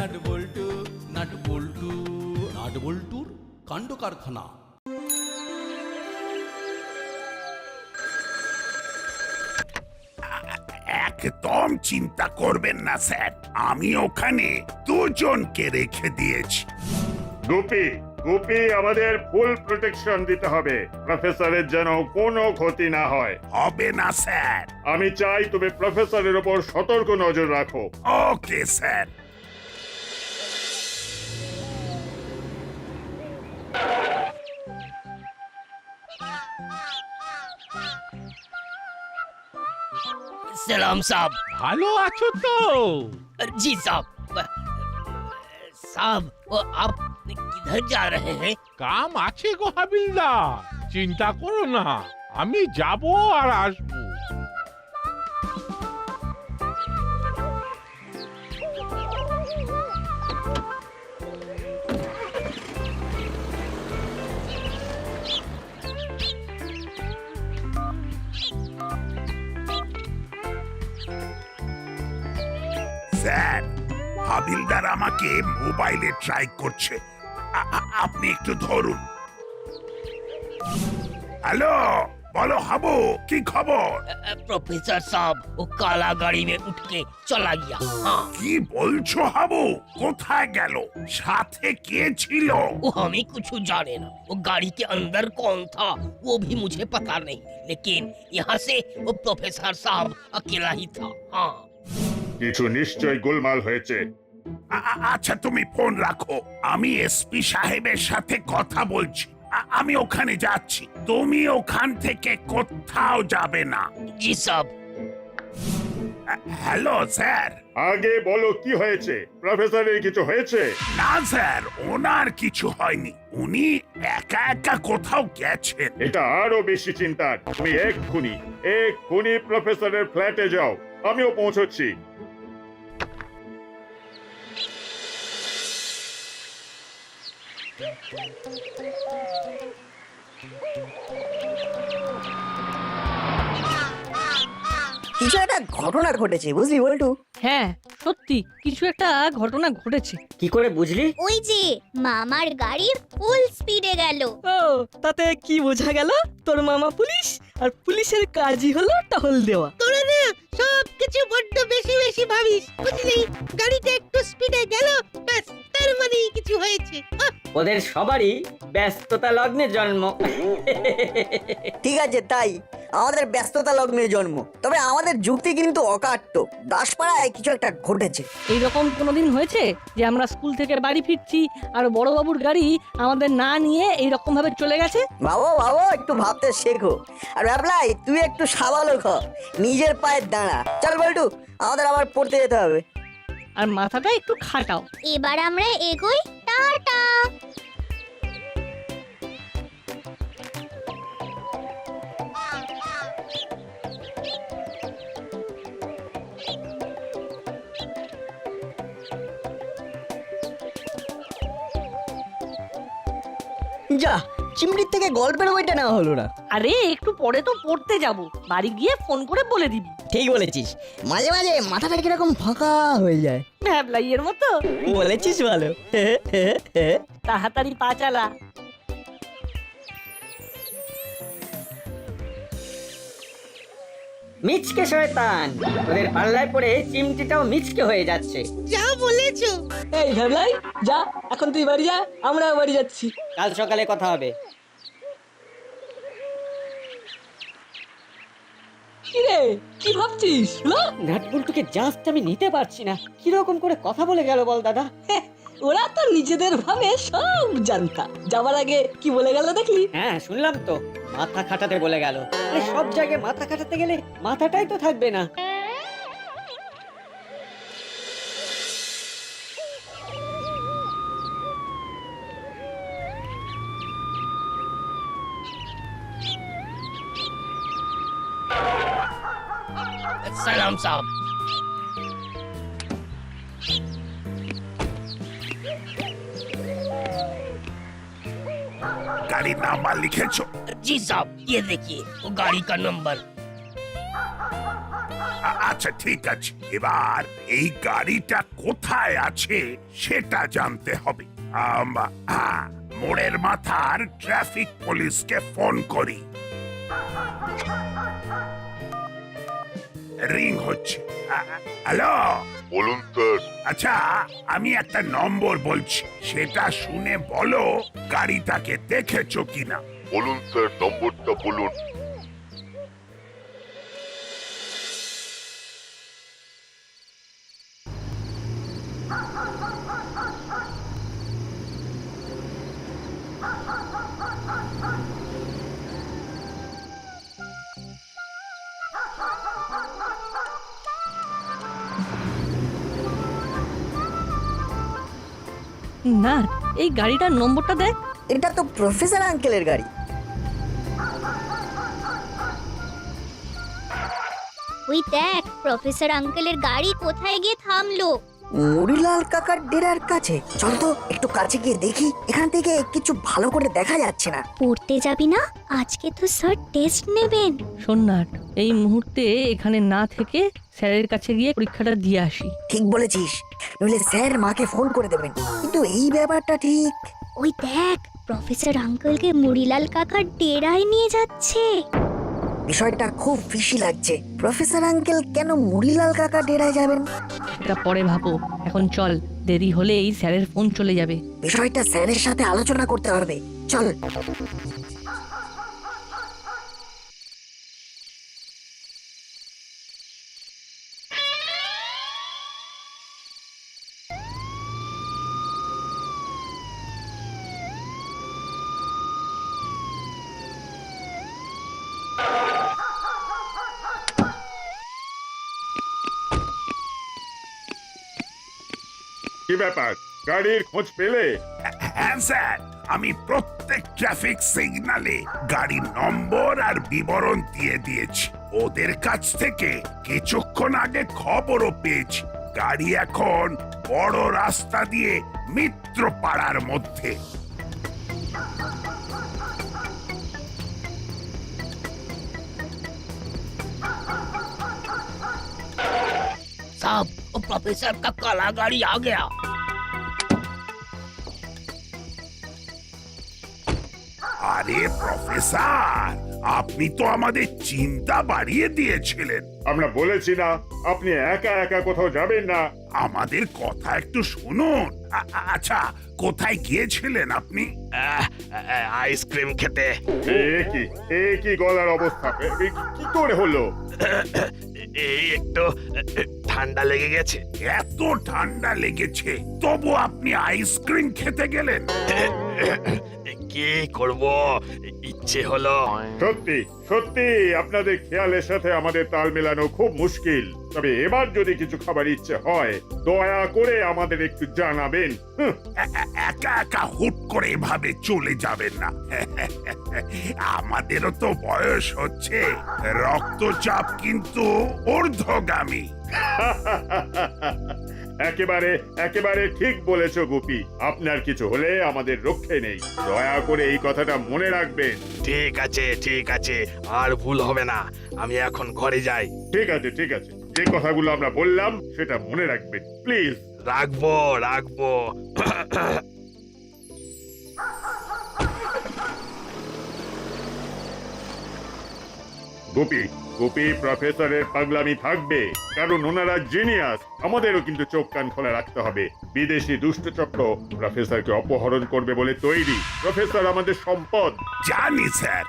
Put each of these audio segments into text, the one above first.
Nut বল্টু nut বল্টু nut বল্টুর কাণ্ড কারখানা। একদম চিন্তা করবেন না স্যার, আমি ওখানে দুজনকে রেখে দিয়েছি। গুপি গুপি আমাদের ফুল প্রোটেকশন দিতে হবে, প্রফেসরের যেন কোনো ক্ষতি না হয়। হবে না স্যার। আমি চাই তুমি প্রফেসরের উপর সতর্ক নজর রাখো। Okay sir. सलाम साहब। ভালো আছো তো? जी साहब। साहब वो आप किधर जा रहे हैं? কাম আছে গো হাবিলদার, চিন্তা করো না, আমি যাব আর আসবো। স্যার, হাবিলদার আমাকে মোবাইলে ট্রাই করছে, আপনি একটু ধরুন। হ্যালো, বলো হাবু, কি খবর? प्रोफेसर साहब वो काला गाड़ी में उठ के चला गया। हाँ কি বলছো হাবু? কোথায় গেল? সাথে কে ছিল? वो हमें कुछ जाने ना, वो गाड़ी के अंदर कौन था वो भी मुझे पता नहीं, लेकिन यहाँ से वो प्रोफेसर साहब अकेला ही था। हाँ কিছু নিশ্চয় গোলমাল হয়েছে। আচ্ছা তুমি ফোন রাখো, আমি এসপি সাহেবের সাথে কথা বলছি। আমি ওখানে যাচ্ছি, তুমি ওখান থেকে কোথাও যাবে না। जी साहब। Hello sir. আগে বলো কি হয়েছে? প্রফেসরের কিছু হয়েছে? না স্যার, ওনার কিছু হয়নি, উনি একা একা কোথাও গেছেন। এটা আরো বেশি চিন্তার। তুমি এক্ষুনি প্রফেসরের ফ্ল্যাটে যাও, আমিও পৌঁছচ্ছি। কিছু একটা ঘটনা ঘটেছে, বুঝলি বল্টু? হ্যাঁ সত্যি কিছু একটা ঘটনা ঘটেছে। কি করে বুঝলি? ওই যে মামার গাড়ি ফুল স্পিডে গেল। ও, তাতে কি বোঝা গেল? তোর মামা পুলিশ, আর পুলিশের কাজই হলো টহল দেওয়া। তোরা না সব কিছু বড্ড বেশি বেশি ভাবিস, বুঝলি? গাড়িটা একটু স্পিডে গেল, ব্যাস তার মানেই কিছু হয়েছে। ওদের সবারই ব্যস্ততা লগ্নে জন্ম। ঠিক আছে, তাই আমাদের ব্যস্ততা লগ্নে জন্ম, তবে আমাদের যুক্তি কিন্তু অকাট্য। দাসপাড়ায় কিছু একটা ঘটেছে। এইরকম কোনোদিন হয়েছে যে আমরা স্কুল থেকে বাড়ি ফিরছি আর বড়বাবুর গাড়ি আমাদের না নিয়ে এইরকম ভাবে চলে গেছে? বাবা বাবা, একটু ভাবতে শেখো। আর ভাবলাই তুই একটু সাবালক হ, নিজের পায়ে দাঁড়া। চল বল্টু, আমাদের আবার পড়তে যেতে হবে। আর মাথাটা একটু খাটাও। এবার আমরা এগোই। টাটা। যা, চিমড়ির থেকে গল্পের বইটা নেওয়া হলো না। আরে একটু পরে তো পড়তে যাব, বাড়ি গিয়ে ফোন করে বলে দিবি। ঠিক বলেছিস, মাঝে মাঝে মাথাটা কিরকম ফাঁকা হয়ে যায়। ভ্যাবলাইয়ের মতো। বলেছিস ভালো। তাড়াতাড়ি পা চালা। মিচকে শয়তান, ওদের পাল্লায় পড়ে চিমটিটাও মিচকে হয়ে যাচ্ছে। যা বলেছো। এই ভাবলাই, যা এখন তুই বাড়ি যা, আমরা বাড়ি যাচ্ছি। কাল সকালে কথা হবে। কিরে, কি ভাবছিস? নাটবল্টুকে জাস্ট আমি নিতে পারছি না, কিরকম করে কথা বলে গেল বল দাদা। ওরা তো নিজেদের ভাবে সব জানতা। যাবার আগে কি বলে গেল দেখলি? হ্যাঁ শুনলাম তো, মাথা খাটাতে বলে গেল। আরে সব জায়গায় মাথা খাটাতে গেলে মাথাটাই তো থাকবে না। सलाम साहब। গাড়ির নাম্বার লিখেছো? जी साहब, ये देखिए वो गाड़ी का नंबर। আচ্ছা ঠিক আছে, এবার এই গাড়িটা কোথায় আছে সেটা জানতে হবে। মোড়ের মাথার ট্রাফিক পুলিশকে ফোন করি। রিং হচ্ছে। হ্যালো, বলুন স্যার। আচ্ছা আমি একটা নম্বর বলছি, সেটা শুনে বলো গাড়িটাকে দেখেছো কিনা। বলুন স্যার, নম্বরটা বলুন। না, এই গাড়িটার নম্বরটা দেখ। এটা তো প্রফেসর আঙ্কেলের গাড়ি। ওই দেখ প্রফেসর আঙ্কেলের গাড়ি কোথায় গিয়ে থামলো। মুড়িলাল কাকার ডেরার কাছে। চল তো একটু কাছে গিয়ে দেখি, এখান থেকে কিছু ভালো করে দেখা যাচ্ছে না। পড়তে যাবি না? আজকে তো স্যার টেস্ট নেবেন। শোন না, এই মুহূর্তে এখানে না থেকে স্যারের কাছে গিয়ে পরীক্ষাটা দিয়ে আসি। ঠিক বলেছিস, নইলে স্যার মাকে ফোন করে দেবেন। কিন্তু এই ব্যাপারটা ঠিক। ওই দেখ প্রফেসর আঙ্কেলকে মুড়িলাল কাকার ডেরায় নিয়ে যাচ্ছে। বিষয়টা খুব ফিশি লাগছে। প্রফেসর আঙ্কেল কেন মুড়িলাল কাকা ডেরায় যাবেন? এটা পরে ভাবো, এখন চল, দেরি হলে এই স্যারের ফোন চলে যাবে। বিষয়টা স্যারের সাথে আলোচনা করতে হবে। চল। কি ব্যাপার, গাড়ির খোঁজ পেলে? হ্যাঁ স্যার, আমি প্রত্যেক ট্রাফিক সিগন্যালে গাড়ির নম্বর আর বিবরণ দিয়ে দিয়েছি। ওদের কাছ থেকে কিছুক্ষণ আগে খবরও পেয়েছি গাড়ি এখন বড় রাস্তা দিয়ে মিত্রপাড়ার মধ্যে। साहब वो प्रोफेसर का काला गाड़ी आ गया। আরে প্রফেসর, আপনি তো আমাদের চিন্তা বাড়িয়ে দিয়েছিলেন। আমরা বলেছি না আপনি একা একা কোথাও যাবেন না। আমাদের কথা একটু শুনুন। আচ্ছা, কোথায় গিয়েছিলেন আপনি? আইসক্রিম খেতে। এ কি গলার অবস্থা? কি করে হলো? এই একটু ঠান্ডা লেগে গেছে। এত ঠান্ডা লেগেছে তবু আপনি আইসক্রিম খেতে গেলেন? কি করব, ইচ্ছে হলো। সত্যি সত্যি আপনাদের খেয়ালের সাথে আমাদের তাল মেলানো খুব মুশকিল। তবে এবার যদি কিছু খাবার ইচ্ছে হয় দয়া করে আমাদের একটু জানাবেন। একা একা হুট করে এভাবে চলে যাবেন না। আমাদেরও তো বয়স হচ্ছে, রক্তচাপ কিন্তু ঊর্ধ্বগামী। একেবারে একেবারে ঠিক বলেছো গুপি। আপনার কিছু হলে আমাদের রক্ষে নেই, দয়া করে এই কথাটা মনে রাখবেন। ঠিক আছে ঠিক আছে, আর ভুল হবে না। আমি এখন ঘরে যাই। ঠিক আছে ঠিক আছে, যে কথাগুলো আমরা বললাম সেটা মনে রাখবেন প্লিজ। রাখবো রাখবো। গুপি গুপি, প্রফেসরের পাগলামি থাকবে, কারণ ওনারা জিনিয়াস। আমাদেরও কিন্তু চোখ কান খোলা রাখতে হবে। বিদেশি দুষ্টচক্র প্রফেসরকে অপহরণ করবে বলে তৈরি। প্রফেসর আমাদের সম্পদ। জানি স্যার,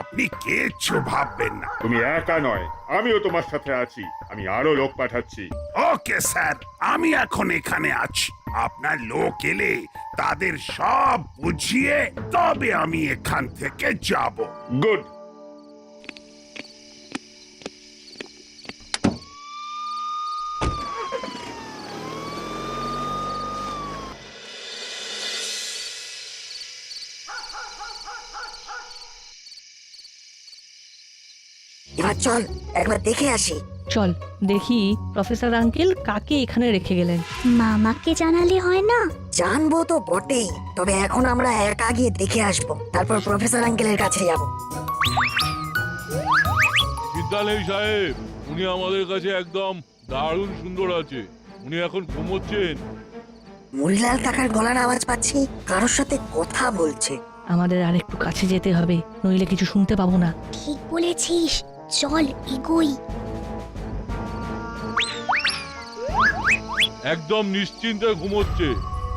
আপনি কিচ্ছু ভাববেন না। তুমি একা নয়, আমিও তোমার সাথে আছি। আমি আরো লোক পাঠাচ্ছি। ওকে স্যার, আমি এখন এখানে আছি। আপনার লোক এলে তাদের সব বুঝিয়ে তবে আমি এখান থেকে যাব। গুড। এবার চল একবার দেখে আসি। চল দেখি প্রফেসর আঙ্কেল কাকে এখানে রেখে গেলেন। মামাকে জানালে হয় না? জানবো তো বটেই, তবে এখন আমরা একা গিয়ে দেখে আসবো, তারপর প্রফেসর আঙ্কেলের কাছে যাব। বিদ্যালয় সাহেব, উনি আমাদের কাছে একদম দারুণ সুন্দর আছে। উনি এখন ঘুমোচ্ছেন। মুড়িলাল কাকার গলার আওয়াজ পাচ্ছি, কারোর সাথে কথা বলছে। আমাদের আর একটু কাছে যেতে হবে, নইলে কিছু শুনতে পাবো না। ঠিক বলেছিস, চল এগোই। একদম নিশ্চিন্তে ঘুমোচ্ছে।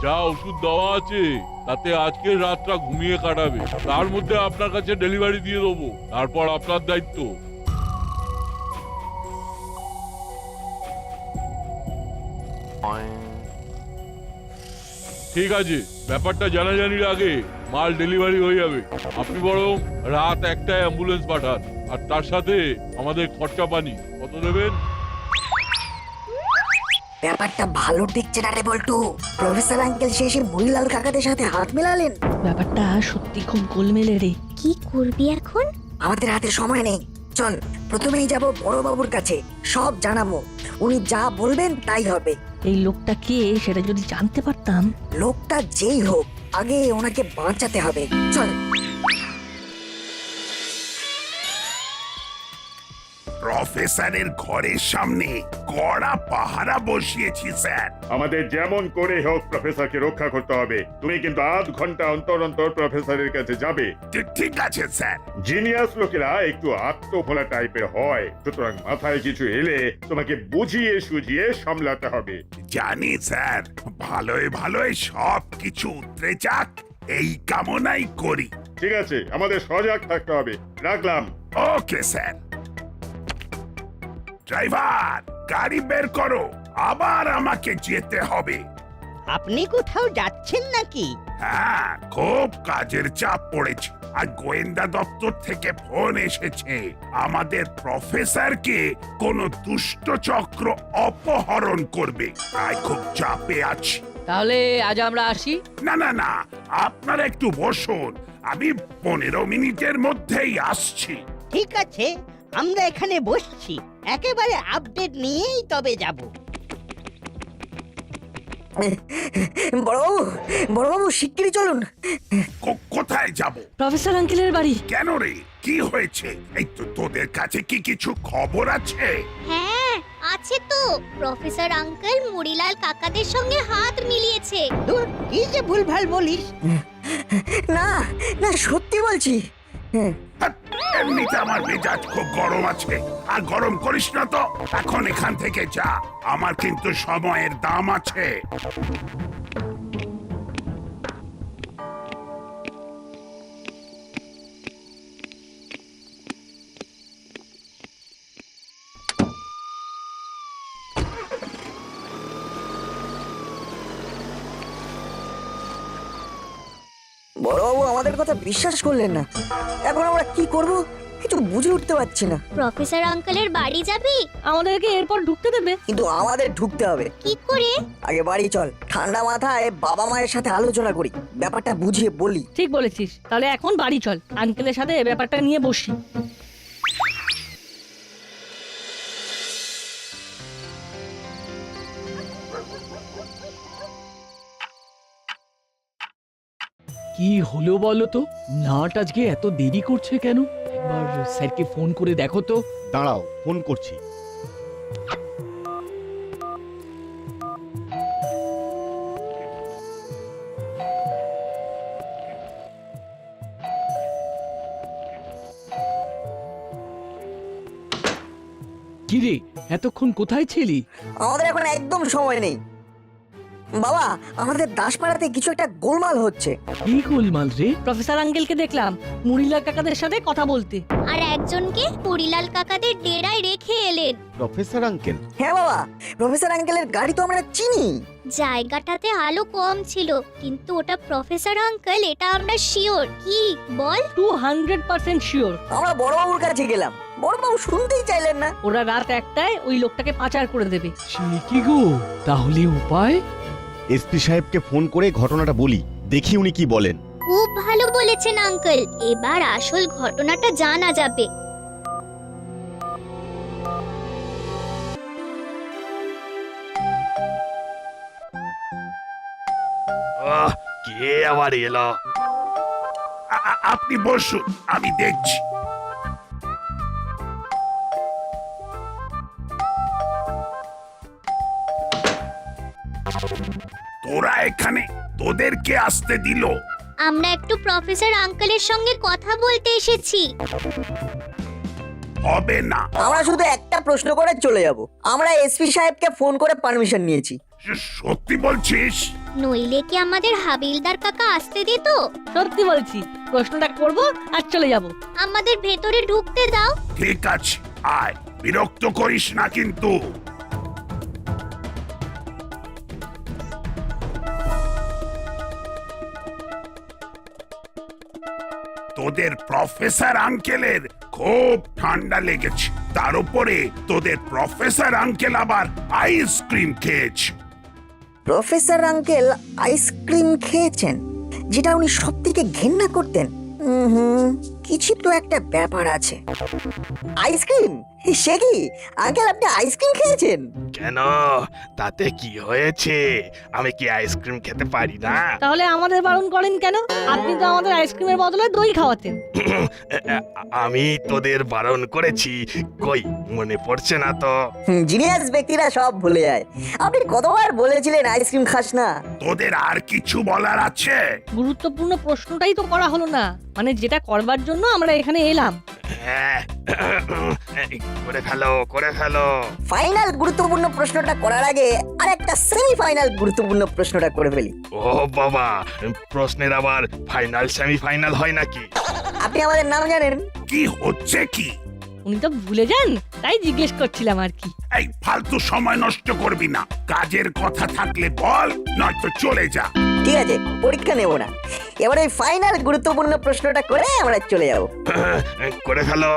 যা ওষুধ দেওয়া আছে তাতে আজকের রাতটা ঘুমিয়ে কাটাবে। তার মধ্যে আপনার কাছে ডেলিভারি দিয়ে দেবো, তারপর আপনার দায়িত্ব। ঠিক আছে, ব্যাপারটা জানাজানির আগে মাল ডেলিভারি হয়ে যাবে। আপনি বরং রাত 1টায় অ্যাম্বুলেন্স পাঠান, আর তার সাথে আমাদের খরচা পানি কত দেবেন? ব্যাপারটা ভালো ঠেকছে না রে বল্টু। প্রফেসর আঙ্কেল শেষে মুড়িলাল কাকাদের সাথে হাত মেলালেন। ব্যাপারটা সত্যি খুব গোলমেলে রে। কি করবি এখন? আমাদের হাতে সময় নেই, চল প্রথমেই যাব বড়বাবুর কাছে, সব জানাবো। উনি যা বলবেন তাই হবে। এই লোকটা কে সেটা যদি জানতে পারতাম। লোকটা যেই হোক, আগে ওনাকে বাঁচাতে হবে, চল। প্রফেসরের ঘরের সামনে কড়া পাহারা বসিয়েছি স্যার। আমাদের যেমন করে হোক প্রফেসরকে রক্ষা করতে হবে। তুমি কিন্তু আধ ঘন্টা অন্তর অন্তর প্রফেসরের কাছে যাবে। ঠিক আছে স্যার। জিনিয়াস লোকেরা একটু আত্মভোলা টাইপের হয়, সুতরাং মাথায় কিছু এলে তোমাকে বুঝিয়ে সুঝিয়ে সামলাতে হবে। জানি স্যার, ভালোই ভালোই সব কিছু উতরে যাক এই কামনাই করি। ঠিক আছে, আমাদের সজাগ থাকতে হবে। রাখলাম। Okay sir. ড্রাইভার, গাড়ি বের করো, আবার আমাকে যেতে হবে। আপনি কোথাও যাচ্ছেন নাকি? হ্যাঁ, খুব কাজের চাপ পড়েছে। আর গোয়েন্দা দপ্তর থেকে ফোন এসেছে, আমাদের প্রফেসরকে কোন দুষ্ট চক্র অপহরণ করবে। তাই খুব চাপে আছি। তাহলে আজ আমরা আসি। না না না, আপনারা একটু বসুন, আমি 15 মিনিটের মধ্যেই আসছি। ঠিক আছে, আমরা এখানে বসছি, একেবারে আপডেট নিয়েই তবে যাব। বড়বাবু, বড়বাবু শিগগিরই চলুন। কোথায় যাব? প্রফেসর আঙ্কেলের বাড়ি। কেন রে, কি হয়েছে? এই তো তোদের কাছে কি কিছু খবর আছে? হ্যাঁ আছে তো, প্রফেসর আঙ্কেল মুড়িলাল কাকাদের সঙ্গে হাত মিলিয়েছে। দূর, কি যে ভুলভাল বলিস। না না, সত্যি বলছি। হ্যাঁ, এমনিতে আমার মেজাজ খুব গরম আছে, আর গরম করিস না তো। এখন এখান থেকে যা, আমার কিন্তু সময়ের দাম আছে। বড়বাবু আমাদের কথা বিশ্বাস করলেন না, এখন আমরা কি করব কিছু বুঝে উঠতে পারছি না। প্রফেসর আঙ্কেলের বাড়ি যাবি? আমাদেরকে এরপর ঢুকতে দেবে? কিন্তু আমাদের ঢুকতে হবে। কি করে? আগে বাড়ি চল, ঠান্ডা মাথায় বাবা মায়ের সাথে আলোচনা করি, ব্যাপারটা বুঝিয়ে বলি। ঠিক বলেছিস, তাহলে এখন বাড়ি চল, আঙ্কেলের সাথে এই ব্যাপারটা নিয়ে বসি। কি হলো বলো তো, নাট আজকে এত দেরি করছে কেন? একবার স্যারকে ফোন করে দেখো তো। দাঁড়াও, ফোন করছি। কি রে, এতক্ষণ কোথায় ছিলি? আমাদের এখন একদম সময় নেই বাবা, আমাদের দাসপাড়াতে কিছু একটা গোলমাল হচ্ছে। কি গোলমাল রে? প্রফেসর আঙ্কেলকে দেখলাম মুড়িলাল কাকাদের সাথে কথা বলতে। আর একজনকে মুড়িলাল কাকাদের ডেরায় রেখে এলেন। Professor uncle? হ্যাঁ বাবা, প্রফেসর আঙ্কেলের গাড়ি তো আমরা চিনি। জায়গাটাতে আলো কম ছিল, কিন্তু ওটা প্রফেসর আঙ্কেল, এটা আমরা শিওর। কি বল? 200% শিওর। আমরা বড়বাবুর কাছে গেলাম, বড়বাবু শুনতেই চাইলেন না। ওরা রাত 1টায় ওই লোকটাকে পাচার করে দেবে। সে কি গো, তাহলে উপায়? এসপি সাহেবকে ফোন করে ঘটনাটা বলি, দেখি উনি কি বলেন। খুব ভালো বলেছেন আঙ্কেল, এবার আসল ঘটনাটা জানা যাবে। কে আবার এলো? আপনি বসুন, আমি দেখছি। তোরা এখানে, তোদেরকে আসতে দিল? আমরা একটু প্রফেসর আঙ্কেলের সঙ্গে কথা বলতে এসেছি। হবে না। আমরা শুধু একটা প্রশ্ন করে চলে যাব। আমরা এসপি সাহেবকে ফোন করে পারমিশন নিয়েছি। সত্যি বলছিস? নইলে কি আমাদের হাবিলদার কাকা আসতে দিত? সত্যি বলছি, প্রশ্নটা করব আর চলে যাব। আমাদের ভেতরে ঢুকতে দাও। ঠিক আছে, আয়, বিরক্ত করিস না কিন্তু। তোদের প্রফেসর আঙ্কেলের খুব ঠান্ডা লেগেছে, তার উপরে তোদের প্রফেসর আঙ্কেল আবার আইসক্রিম খেয়েছে। প্রফেসর আঙ্কেল আইসক্রিম খেয়েছেন, যেটা উনি সব থেকে ঘেন্না করতেন। কিছু তো একটা ব্যাপার আছে। আইসক্রিম? সে কি আঙ্কেল, আপনি আইসক্রিম খেয়েছেন? কেন, তাতে কি হয়েছে? আমি কি আইসক্রিম খেতে পারি না? তাহলে আমাদের বারণ করেন কেন? আপনি তো আমাদের আইসক্রিমের বদলে দই খাওয়াতেন। আমি তোদের বারণ করেছি, কই মনে পড়ছে না তো? জিনিয়াস ব্যক্তিরা সব ভুলে যায়। আপনি কতবার বলেছিলেন আইসক্রিম খাস না। তোদের আর কিছু বলার আছে? গুরুত্বপূর্ণ প্রশ্নটাই তো করা হলো না, মানে যেটা করবার জন্য আমরা এখানে এলাম। হ্যাঁ, করে ফেলো, করে ফেলো। ফাইনাল গুরুত্বপূর্ণ প্রশ্নটা করার আগে আরেকটা সেমিফাইনাল গুরুত্বপূর্ণ প্রশ্নটা করে ফেলি। ও বাবা, প্রশ্নের আবার ফাইনাল সেমিফাইনাল হয় নাকি? আপনি আমাদের নাম জানেন? কি হচ্ছে কি? উনি তো ভুলে যান, তাই জিজ্ঞেস করছিলাম আর কি। এই ফালতু সময় নষ্ট করবি না, কাজের কথা থাকলে বল, নয়তো চলে যা। ঠিক আছে, পরীক্ষা নেব না। এবার ওই ফাইনাল গুরুত্বপূর্ণ প্রশ্নটা করে আমরা চলে যাব। করে ফেলো।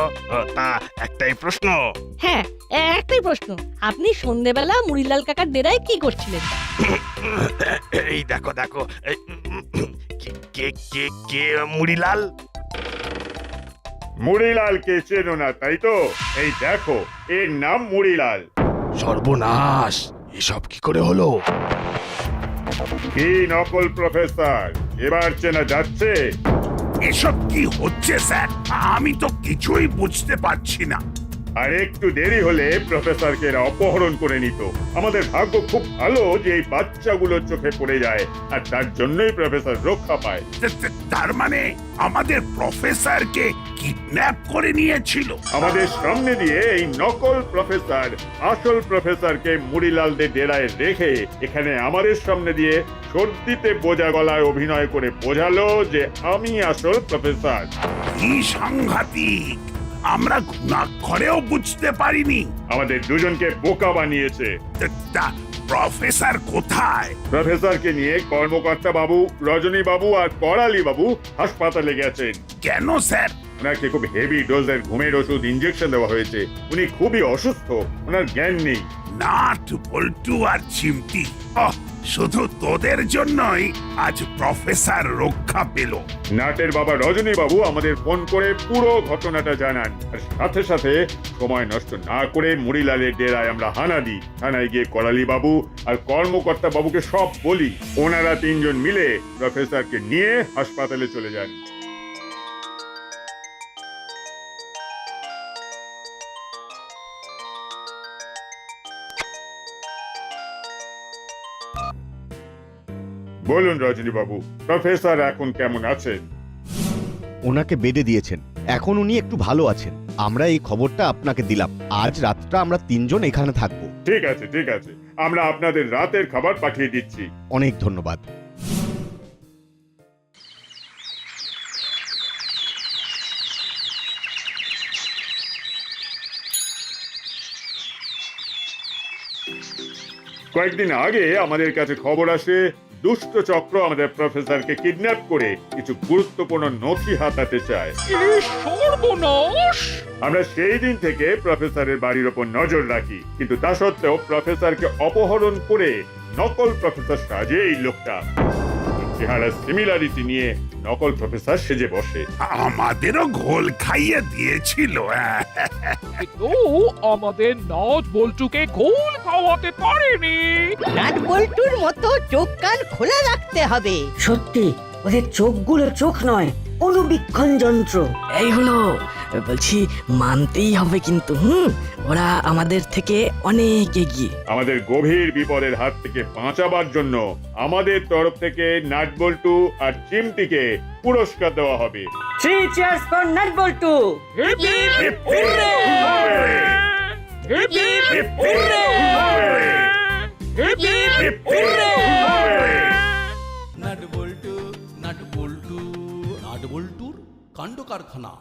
তা একটাই প্রশ্ন। হ্যাঁ, একটাই প্রশ্ন। আপনি সন্ধেবেলা মুড়িলাল কাকার ডেরায় কি করছিলেন? এই দেখো দেখো, এই, কে কে কে মুড়িলাল? মুড়িলালকে চেনো না তাই তো? এই দেখো, এর নাম মুড়িলাল। সর্বনাশ, এসব কি করে হলো? কি নকল প্রফেসর, এবার চেনা যাচ্ছে? এসব কি হচ্ছে স্যার? আমি তো কিছুই বুঝতে পারছি না। আর একটু দেরি হলে প্রফেসরকে এরা অপহরণ করে নিত। আমাদের ভাগ্য খুব ভালো যে এই বাচ্চাগুলোর চোখে পড়ে যায়, আর তার জন্যই প্রফেসর রক্ষা পায়। তার মানে আমাদের প্রফেসরকে কিডন্যাপ করে নিয়েছিল? আমাদের সামনে দিয়ে এই নকল প্রফেসর আসল প্রফেসরকে মুড়িলালদের ডেরায় রেখে এখানে আমাদের সামনে দিয়ে সর্দিতে বোঝা গলায় অভিনয় করে বোঝালো যে আমি আসল প্রফেসর। কি সাংঘাতিক! আমরা ঘুণাক্ষরেও বুঝতে পারিনি। আমাদের দুজনকে বোকা বানিয়েছে। তা প্রফেসর কোথায়? প্রফেসরকে নিয়ে কর্মকর্তা বাবু, রজনী বাবু আর করালি বাবু হাসপাতালে গেছেন। কেন স্যার? ওনাকে খুব হেভি ডোজের ঘুমের ওষুধ ইনজেকশন দেওয়া হয়েছে। উনি খুবই অসুস্থ, ওনার জ্ঞান নেই। নাট, বল্টু আর চিমটি, শুধু তোদের জন্যই আজ প্রফেসর রক্ষা পেল। নাটের বাবা রজনী বাবু আমাদের ফোন করে পুরো ঘটনাটা জানান, আর সাথে সাথে সময় নষ্ট না করে মুড়িলালের ডেরায় আমরা হানা দিই। থানায় গিয়ে করালি বাবু আর কর্মকর্তা বাবুকে সব বলি। ওনারা তিনজন মিলে প্রফেসরকে নিয়ে হাসপাতালে চলে যান। বলুন রজনী বাবু, প্রফেসর এখন কেমন আছেন? ওনাকে বেডে দিয়েছেন, এখন উনি একটু ভালো আছেন। আমরা এই খবরটা আপনাকে দিলাম। আজ রাতটা আমরা তিনজন এখানে থাকবো। ঠিক আছে, ঠিক আছে, আমরা আপনাদের রাতের খাবার পাঠিয়ে দিচ্ছি। অনেক ধন্যবাদ। কয়েকদিন আগে আমাদের কাছে খবর আসে দুষ্ট চক্র আমাদের প্রফেসরকে কিডন্যাপ করে কিছু গুরুত্বপূর্ণ নথি হাতাতে চায়। আমরা সেই দিন থেকে প্রফেসরের বাড়ির ওপর নজর রাখি, কিন্তু তা সত্ত্বেও প্রফেসরকে অপহরণ করে নকল প্রফেসর সাজে এই লোকটা। চেহারা সিমিলারিটি নিয়ে নকল প্রফেসর সেজে বসে। আমাদেরও ঘোল খাইয়ে দিয়েছিল। কিন্তু আমাদের নাট বল্টুকে গোল খাওয়াতে পারেনি। নাট বল্টুর মতো চোখ কান খোলা রাখতে হবে। সত্যি, ওদের চোখগুলো চোখ নয়, অনুবীক্ষণ যন্ত্র। এই হলো, বলছি মানতেই হবে কিন্তু ওরা আমাদের থেকে অনেক এগিয়ে। আমাদের গভীর বিপদের হাত থেকে বাঁচাবার জন্য আমাদের তরফ থেকে নাটবল্টু আর চিমটিকে পুরস্কার দেওয়া হবে। 3 cheers for nut bolt. Nut Boltu nut Boltu nut বল্টুর কাণ্ড কারখানা।